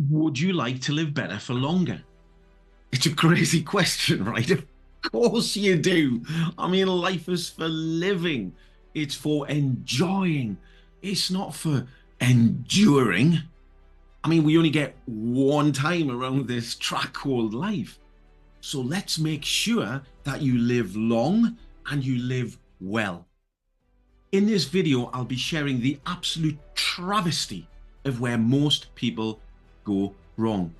Would you like to live better for longer? It's a crazy question, right? Of course you do. I mean, life is for living, it's for enjoying, it's not for enduring. I mean, we only get one time around this track called life. So let's make sure that you live long and you live well. In this video, I'll be sharing the absolute travesty of where most people go wrong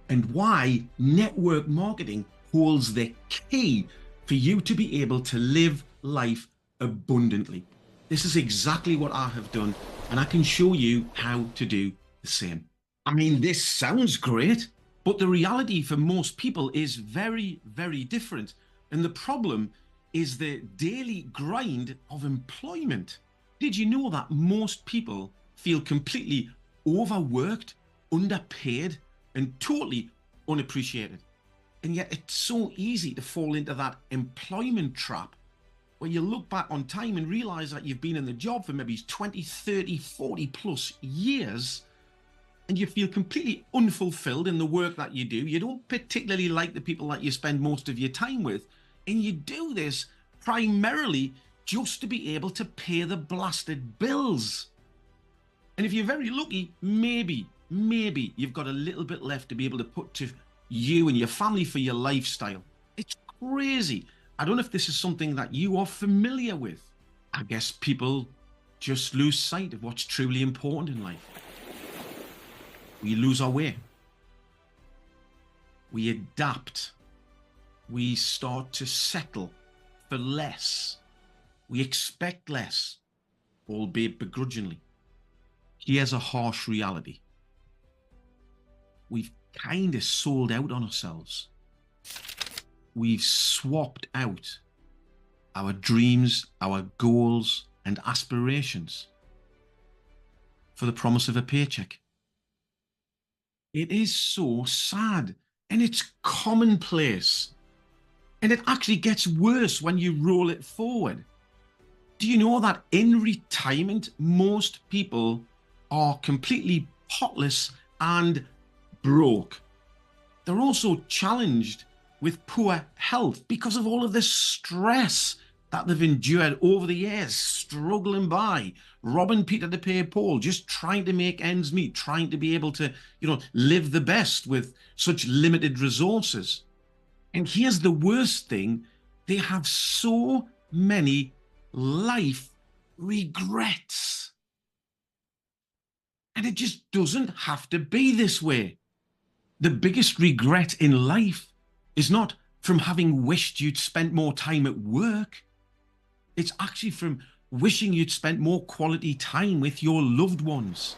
and why network marketing holds the key for you to be able to live life abundantly. This is exactly what I have done, and I can show you how to do the same. I mean, this sounds great, but the reality for most people is very, very different. And the problem is the daily grind of employment. Did you know that most people feel completely overworked, underpaid, and totally unappreciated? And yet it's so easy to fall into that employment trap where you look back on time and realize that you've been in the job for maybe 20, 30, 40 plus years, and you feel completely unfulfilled in the work that you do. You don't particularly like the people that you spend most of your time with. And you do this primarily just to be able to pay the blasted bills. And if you're very lucky, maybe you've got a little bit left to be able to put to you and your family for your lifestyle. It's crazy. I don't know if this is something that you are familiar with. I guess people just lose sight of what's truly important in life. We lose our way. We adapt. We start to settle for less. We expect less, albeit begrudgingly. Here's a harsh reality. We've kind of sold out on ourselves. We've swapped out our dreams, our goals, and aspirations for the promise of a paycheck. It is so sad, and it's commonplace. And it actually gets worse when you roll it forward. Do you know that in retirement, most people are completely potless and broke? They're also challenged with poor health because of all of this stress that they've endured over the years, struggling by, robbing Peter to pay Paul, just trying to make ends meet, trying to be able to, live the best with such limited resources. And here's the worst thing, they have so many life regrets. And it just doesn't have to be this way. The biggest regret in life is not from having wished you'd spent more time at work. It's actually from wishing you'd spent more quality time with your loved ones,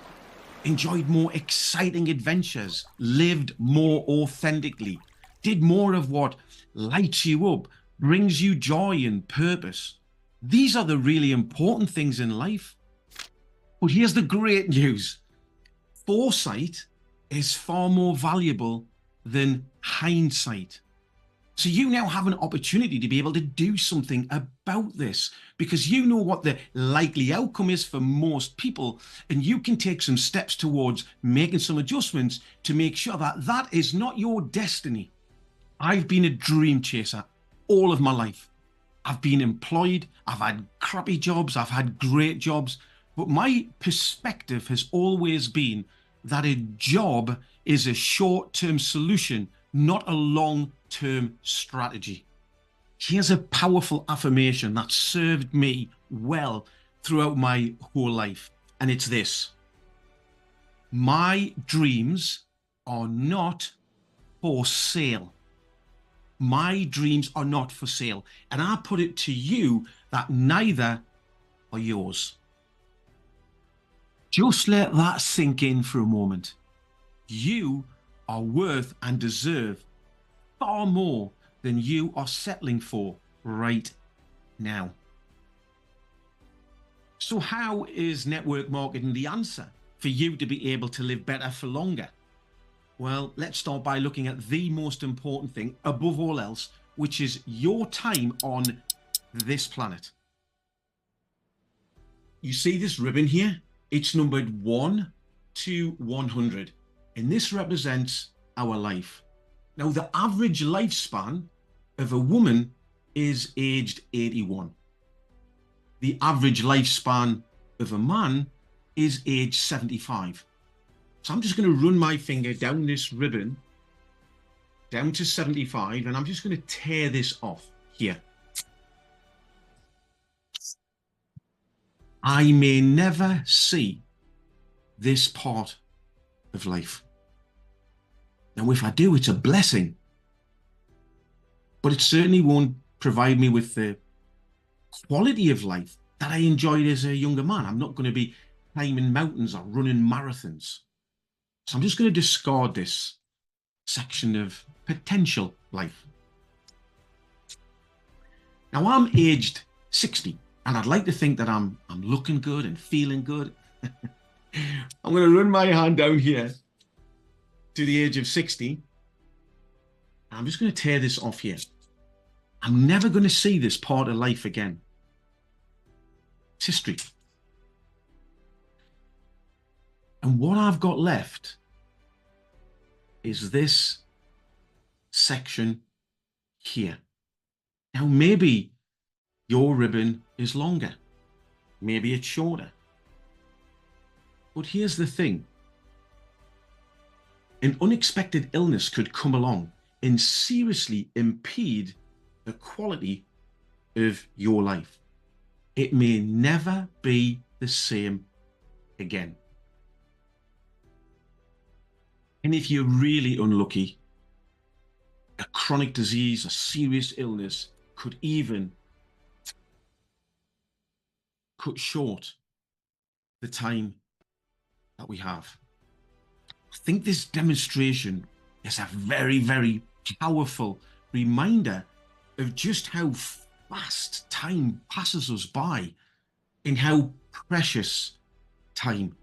enjoyed more exciting adventures, lived more authentically, did more of what lights you up, brings you joy and purpose. These are the really important things in life. But here's the great news. Foresight is far more valuable than hindsight. So you now have an opportunity to be able to do something about this because you know what the likely outcome is for most people, and you can take some steps towards making some adjustments to make sure that that is not your destiny. I've been a dream chaser all of my life. I've been employed, I've had crappy jobs, I've had great jobs, but my perspective has always been that a job is a short-term solution, not a long-term strategy. Here's a powerful affirmation that served me well throughout my whole life, and it's this: my dreams are not for sale. My dreams are not for sale. And I put it to you that neither are yours. Just let that sink in for a moment. You are worth and deserve far more than you are settling for right now. So how is network marketing the answer for you to be able to live better for longer? Well, let's start by looking at the most important thing above all else, which is your time on this planet. You see this ribbon here? It's numbered 1 to 100. And this represents our life. Now, the average lifespan of a woman is aged 81. The average lifespan of a man is age 75. So I'm just going to run my finger down this ribbon, down to 75, and I'm just going to tear this off here. I may never see this part of life. Now, if I do, it's a blessing, but it certainly won't provide me with the quality of life that I enjoyed as a younger man. I'm not going to be climbing mountains or running marathons. So I'm just going to discard this section of potential life. Now, I'm aged 60, and I'd like to think that I'm looking good and feeling good. I'm going to run my hand down here to the age of 60. I'm just going to tear this off here. I'm never going to see this part of life again. It's history. And what I've got left is this section here. Now, maybe your ribbon is longer. Maybe it's shorter. But here's the thing. An unexpected illness could come along and seriously impede the quality of your life. It may never be the same again. And if you're really unlucky, a chronic disease, a serious illness could even cut short the time that we have. I think this demonstration is a very, very powerful reminder of just how fast time passes us by and how precious time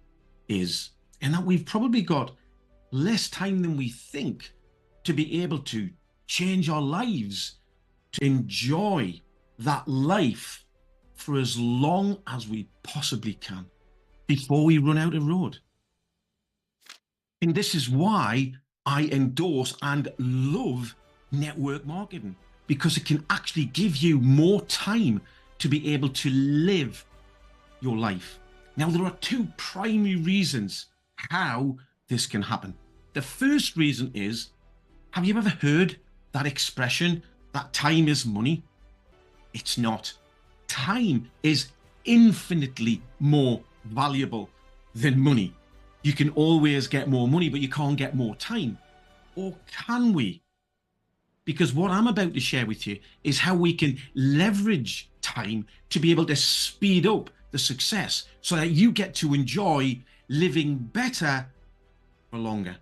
is, and that we've probably got less time than we think to be able to change our lives, to enjoy that life for as long as we possibly can before we run out of road. And this is why I endorse and love network marketing, because it can actually give you more time to be able to live your life. Now, there are two primary reasons how this can happen. The first reason is, have you ever heard that expression that time is money? It's not. Time is infinitely more valuable than money. You can always get more money, but you can't get more time. Or can we? Because what I'm about to share with you is how we can leverage time to be able to speed up the success so that you get to enjoy living better for longer.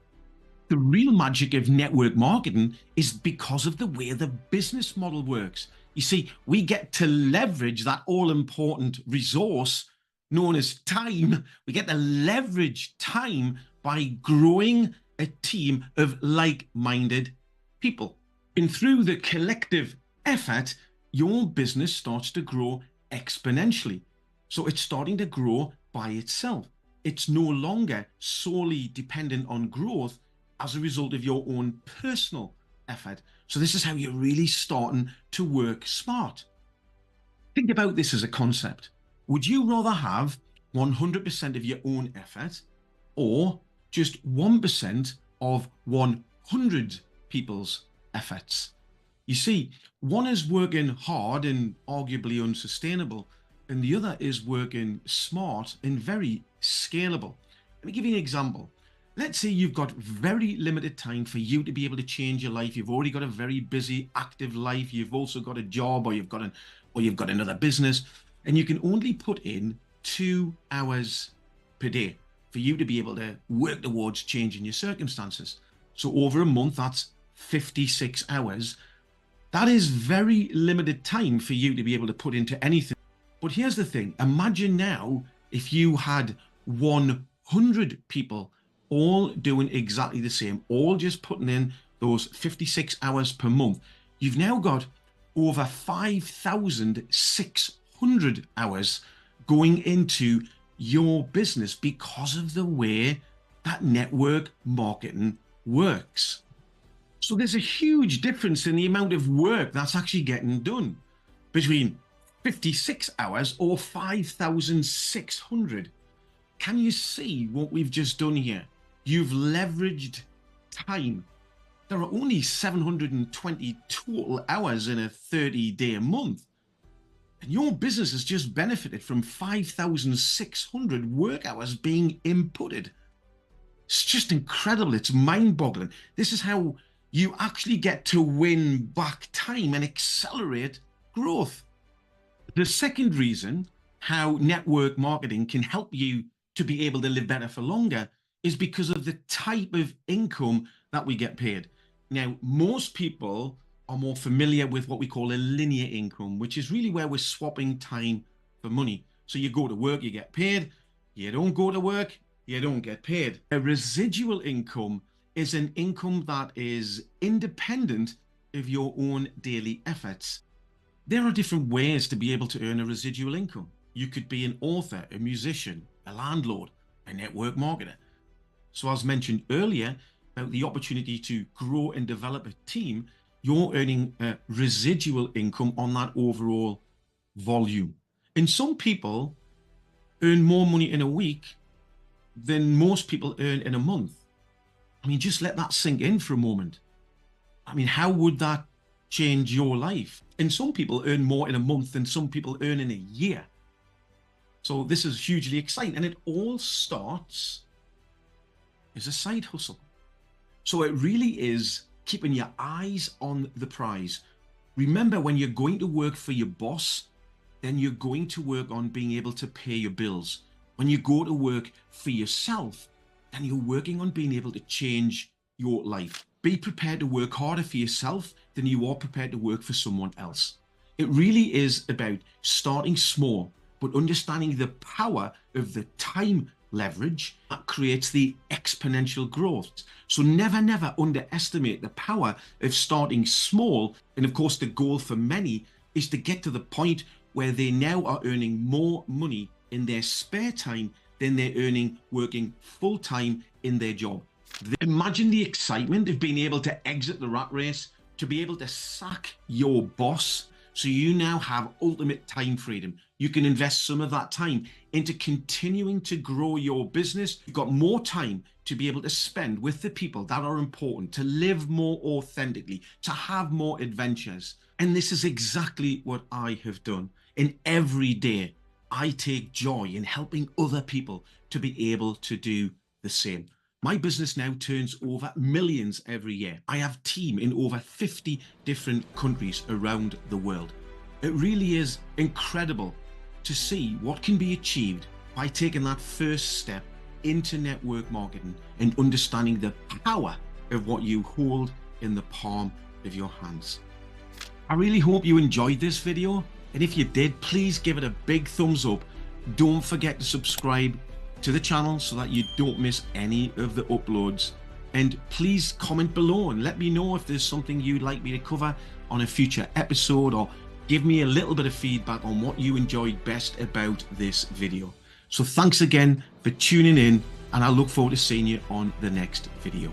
The real magic of network marketing is because of the way the business model works. You see, we get to leverage that all-important resource known as time. We get to leverage time by growing a team of like-minded people. And through the collective effort, your business starts to grow exponentially. So it's starting to grow by itself. It's no longer solely dependent on growth as a result of your own personal effort. So this is how you're really starting to work smart. Think about this as a concept. Would you rather have 100% of your own effort or just 1% of 100 people's efforts? You see, one is working hard and arguably unsustainable, and the other is working smart and very scalable. Let me give you an example. Let's say you've got very limited time for you to be able to change your life. You've already got a very busy, active life. You've also got a job, or you've got another business, and you can only put in 2 hours per day for you to be able to work towards changing your circumstances. So over a month, that's 56 hours. That is very limited time for you to be able to put into anything. But here's the thing. Imagine now if you had 100 people all doing exactly the same, all just putting in those 56 hours per month. You've now got over 5,600 hours going into your business because of the way that network marketing works. So there's a huge difference in the amount of work that's actually getting done between 56 hours or 5,600. Can you see what we've just done here? You've leveraged time. There are only 720 total hours in a 30-day month. And your business has just benefited from 5,600 work hours being inputted. It's just incredible. It's mind-boggling. This is how you actually get to win back time and accelerate growth. The second reason how network marketing can help you to be able to live better for longer is because of the type of income that we get paid. Now, most people are more familiar with what we call a linear income, which is really where we're swapping time for money. So you go to work, you get paid. You don't go to work, you don't get paid. A residual income is an income that is independent of your own daily efforts. There are different ways to be able to earn a residual income. You could be an author, a musician, a landlord, a network marketer. So as mentioned earlier about the opportunity to grow and develop a team, you're earning a residual income on that overall volume. And some people earn more money in a week than most people earn in a month. I mean, just let that sink in for a moment. I mean, how would that change your life? And some people earn more in a month than some people earn in a year. So this is hugely exciting. And it all starts as a side hustle. So it really is keeping your eyes on the prize. Remember, when you're going to work for your boss, then you're going to work on being able to pay your bills. When you go to work for yourself, then you're working on being able to change your life. Be prepared to work harder for yourself than you are prepared to work for someone else. It really is about starting small, but understanding the power of the time leverage that creates the exponential growth. So never underestimate the power of starting small. And of course, the goal for many is to get to the point where they now are earning more money in their spare time than they're earning working full-time in their job. Imagine the excitement of being able to exit the rat race, to be able to sack your boss, so you now have ultimate time freedom. You can invest some of that time into continuing to grow your business. You've got more time to be able to spend with the people that are important, to live more authentically, to have more adventures. And this is exactly what I have done. And every day, I take joy in helping other people to be able to do the same. My business now turns over millions every year. I have a team in over 50 different countries around the world. It really is incredible to see what can be achieved by taking that first step into network marketing and understanding the power of what you hold in the palm of your hands. I really hope you enjoyed this video. And if you did, please give it a big thumbs up. Don't forget to subscribe to the channel so that you don't miss any of the uploads. And please comment below and let me know if there's something you'd like me to cover on a future episode, or give me a little bit of feedback on what you enjoyed best about this video. So thanks again for tuning in, and I look forward to seeing you on the next video.